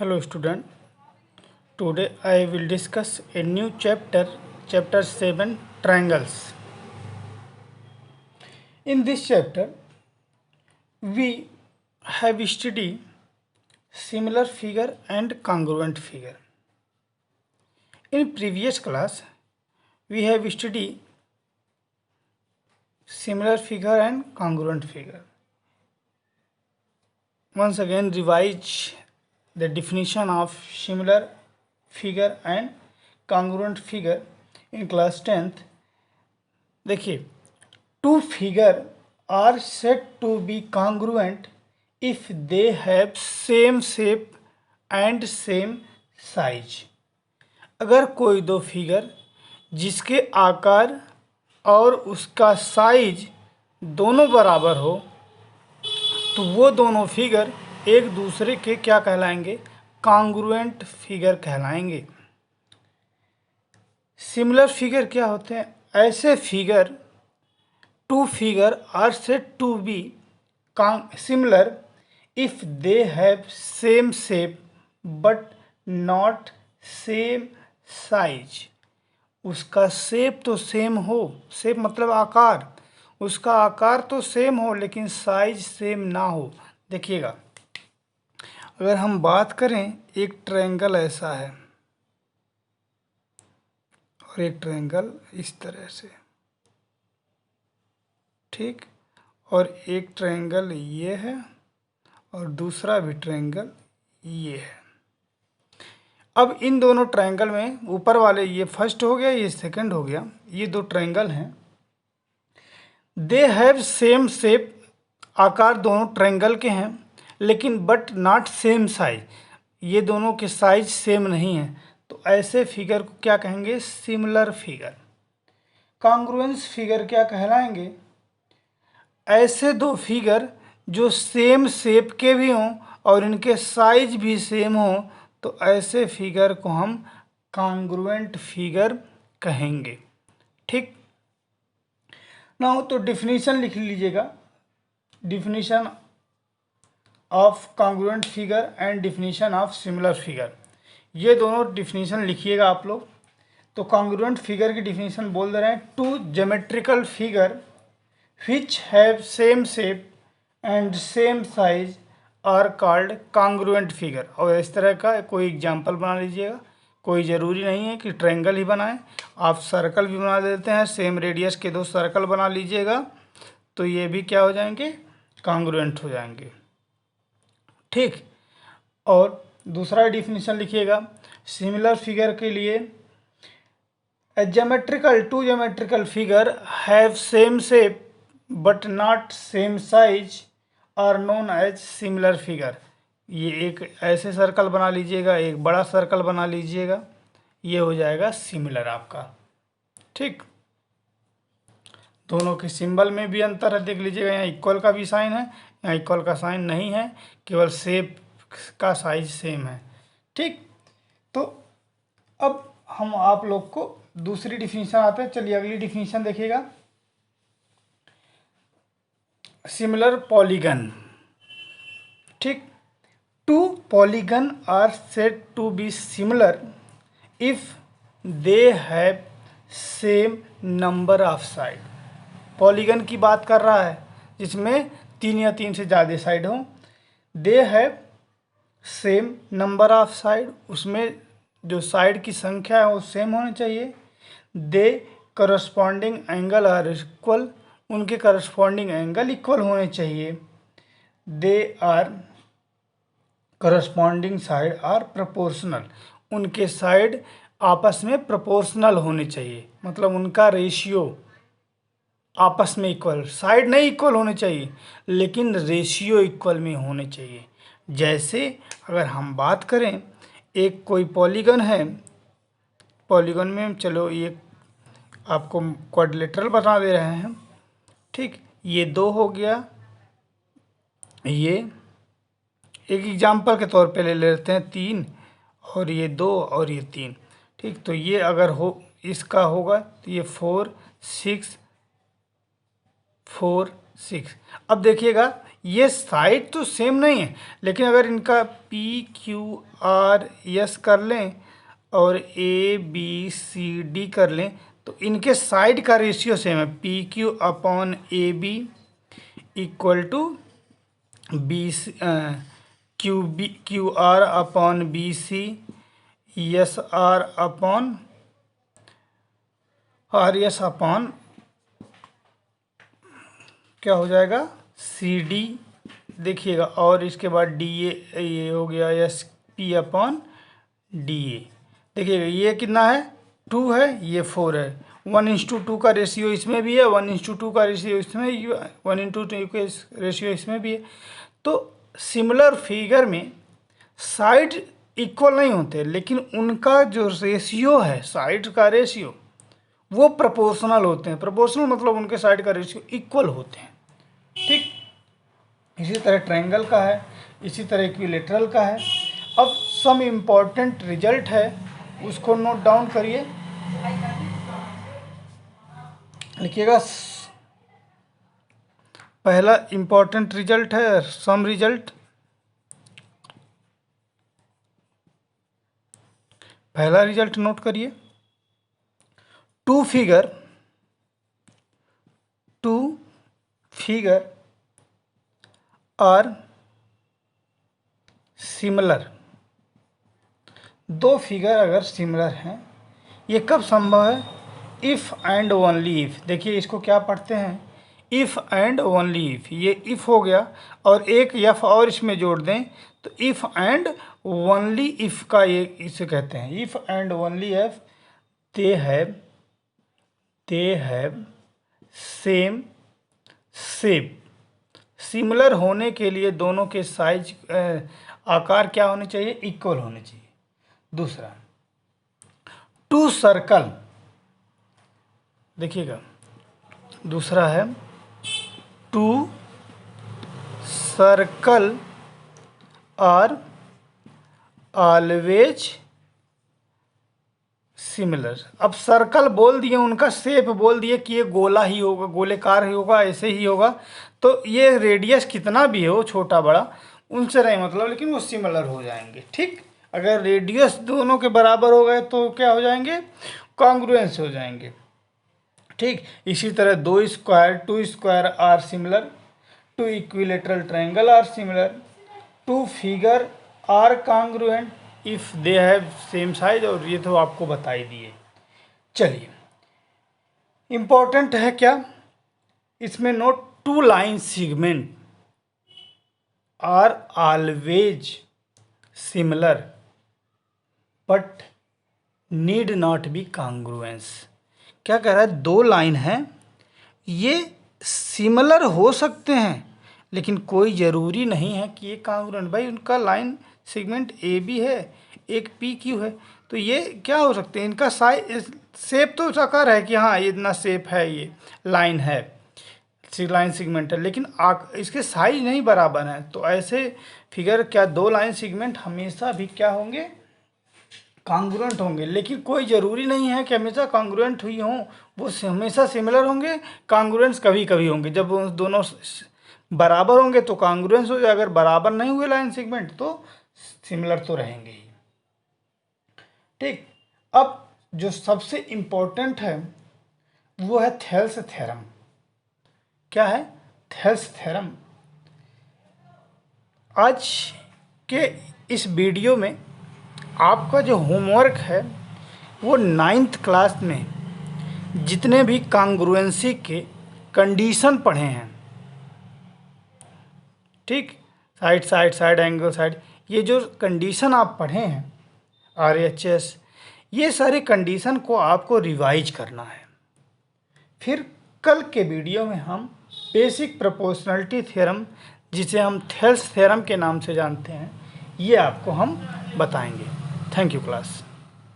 Hello student, today I will discuss a new chapter 7 triangles. In this chapter we have studied similar figure and congruent figure. In previous class we have studied similar figure and congruent figure. Once again revise the definition of similar figure and congruent figure in class 10th. देखिए, two figure are said to be congruent if they have same shape and same size. अगर कोई दो figure जिसके आकार और उसका size दोनों बराबर हो तो वो दोनों फिगर एक दूसरे के क्या कहलाएंगे? कॉन्ग्रुएंट फिगर कहलाएंगे। सिमिलर फिगर क्या होते हैं? ऐसे figure two figure are said to be similar if they have same shape but not same size. उसका शेप तो सेम हो, शेप मतलब आकार, उसका आकार तो सेम हो लेकिन साइज सेम ना हो। देखिएगा, अगर हम बात करें, एक ट्रायंगल ऐसा है और एक ट्रायंगल इस तरह से, ठीक, और एक ट्रायंगल ये है और दूसरा भी ट्रायंगल ये है। अब इन दोनों ट्रायंगल में ऊपर वाले, ये फर्स्ट हो गया, ये सेकंड हो गया, ये दो ट्रायंगल हैं। दे हैव सेम शेप, आकार दोनों ट्रायंगल के हैं लेकिन बट नॉट सेम साइज, ये दोनों के साइज सेम नहीं है। तो ऐसे फिगर को क्या कहेंगे? Similar figure. कॉन्ग्रुएंस फिगर क्या कहलाएंगे? ऐसे दो फिगर जो सेम शेप के भी हों और इनके साइज भी सेम हो तो ऐसे फिगर को हम कॉन्ग्रुएंट फिगर कहेंगे। ठीक ना? तो डिफिनीशन लिख लीजिएगा, definition of congruent figure and definition of similar figure. ये दोनों डिफिनीशन लिखिएगा आप लोग। तो कॉन्ग्रुएंट फिगर की डिफिनीशन बोल दे रहे हैं, two geometrical figure which have same shape and same size are called congruent figure। और इस तरह का कोई एग्जाम्पल बना लीजिएगा, कोई ज़रूरी नहीं है कि ट्रायंगल ही बनाएं, आप सर्कल भी बना देते हैं, सेम रेडियस के दो सर्कल बना लीजिएगा तो ये भी क्या हो जाएंगे? कॉन्ग्रुएंट हो जाएंगे। ठीक, और दूसरा डिफिनीशन लिखिएगा सिमिलर फिगर के लिए, two geometrical figure have same shape but not same size are known as similar figure. ये एक ऐसे सर्कल बना लीजिएगा, एक बड़ा सर्कल बना लीजिएगा, ये हो जाएगा सिमिलर आपका। ठीक, दोनों के सिंबल में भी अंतर है, देख लीजिएगा, यहाँ इक्वल का भी साइन है, यहाँ इक्वल का साइन नहीं है, केवल शेप का साइज सेम है। ठीक, तो अब हम आप लोग को दूसरी डिफिनीशन आते हैं। चलिए अगली डिफिनीशन देखिएगा, सिमिलर पॉलीगन। ठीक, two polygon are said to be similar if they have same number of side. Polygon की बात कर रहा है जिसमें 3 या 3 से ज़्यादा साइड हों। दे have same number of side, उसमें जो साइड की संख्या है वो सेम होनी चाहिए। They corresponding angle are equal, उनके करस्पॉन्डिंग एंगल इक्वल होने चाहिए। They are corresponding side are proportional, उनके साइड आपस में प्रोपोर्शनल होने चाहिए, मतलब उनका रेशियो आपस में इक्वल, साइड नहीं इक्वल होने चाहिए लेकिन रेशियो इक्वल में होने चाहिए। जैसे अगर हम बात करें, एक कोई पॉलीगन है, पॉलीगन में चलो ये आपको क्वाड्रिलेटरल बना दे रहे हैं। ठीक, ये 2 हो गया, ये एक एग्जाम्पल के तौर पे ले लेते हैं 3, और ये 2 और ये 3। ठीक, तो ये अगर हो इसका होगा तो ये 4 6 4 6। अब देखिएगा ये साइड तो सेम नहीं है, लेकिन अगर इनका पी क्यू आर एस कर लें और ए बी सी डी कर लें तो इनके साइड का रेशियो सेम है, P Q upon A B equal to B Q R upon B C S R upon R S upon क्या हो जाएगा सी डी, देखिएगा, और इसके बाद डी ए ये हो गया S P upon D A. देखिएगा ये कितना है 2 है, ये 4 है, 1:2 का रेशियो इसमें भी है, 1:2 का रेशियो इसमें, 1:2 का रेशियो इसमें भी है। तो सिमिलर फिगर में साइड इक्वल नहीं होते, लेकिन उनका जो रेशियो है, साइड का रेशियो, वो प्रोपोर्शनल होते हैं। प्रोपोर्शनल मतलब उनके साइड का रेशियो इक्वल होते हैं। ठीक, इसी तरह ट्रायंगल का है, इसी तरह इक्विलेटरल का है। अब सम इम्पॉर्टेंट रिजल्ट है, उसको नोट डाउन करिए, लिखिएगा। पहला इम्पॉर्टेंट रिजल्ट है सम रिजल्ट, पहला रिजल्ट नोट करिए। टू फिगर आर सिमिलर, दो फिगर अगर सिमिलर हैं, ये कब संभव है? If and only if. देखिए इसको क्या पढ़ते हैं, इफ़ एंड ओनली इफ़। ये इफ़ हो गया और एक एफ और इसमें जोड़ दें तो इफ़ एंड ओनली इफ़ का ये इसे कहते हैं। If and only if they have same shape. Similar होने के लिए दोनों के साइज आकार क्या होने चाहिए? इक्वल होने चाहिए। दूसरा, टू सर्कल, देखिएगा दूसरा है two circle are always similar. अब सर्कल बोल दिए, उनका शेप बोल दिए कि ये गोला ही होगा, गोलेकार ही होगा, ऐसे ही होगा। तो ये रेडियस कितना भी हो, छोटा बड़ा, उनसे नहीं मतलब, लेकिन वो सिमिलर हो जाएंगे। ठीक, अगर रेडियस दोनों के बराबर हो गए तो क्या हो जाएंगे? कॉन्ग्रुएंस हो जाएंगे। ठीक, इसी तरह two square are similar, two equilateral triangle are similar, two figure are congruent if they have same size, और ये तो आपको बता ही दिए। चलिए, इंपॉर्टेंट है क्या इसमें note, two line segment are always similar but need not be congruence. क्या कह रहा है? दो लाइन है, ये सिमिलर हो सकते हैं लेकिन कोई ज़रूरी नहीं है कि ये कॉन्ग्रुएंट। भाई उनका लाइन सेगमेंट ए बी है, एक पी क्यू है, तो ये क्या हो सकते हैं? इनका साइज शेप तो साकार है कि हाँ ये इतना शेप है, ये लाइन है, लाइन सेगमेंट है, लेकिन इसके साइज नहीं बराबर हैं। तो ऐसे फिगर क्या दो लाइन सेगमेंट हमेशा भी क्या होंगे? कॉन्ग्रुएंट होंगे। लेकिन कोई ज़रूरी नहीं है कि हमेशा कॉन्ग्रुएंट हुई हों, वो हमेशा सिमिलर होंगे। कॉन्ग्रुएंस कभी कभी होंगे, जब वो दोनों बराबर होंगे तो कॉन्ग्रुएंस हो जाए, अगर बराबर नहीं हुए लाइन सेगमेंट तो सिमिलर तो रहेंगे ही। ठीक, अब जो सबसे इम्पोर्टेंट है वो है थेल्स थ्योरम। क्या है? Thales theorem. आज के इस वीडियो में आपका जो होमवर्क है वो 9th क्लास में जितने भी कॉन्ग्रुएंसी के कंडीशन पढ़े हैं, ठीक, साइड एंगल साइड, ये जो कंडीशन आप पढ़े हैं RHS, ये सारे कंडीशन को आपको रिवाइज करना है। फिर कल के वीडियो में हम बेसिक प्रोपोर्शनलिटी थ्योरम, जिसे हम थेल्स थ्योरम के नाम से जानते हैं, ये आपको हम बताएंगे। Thank you class.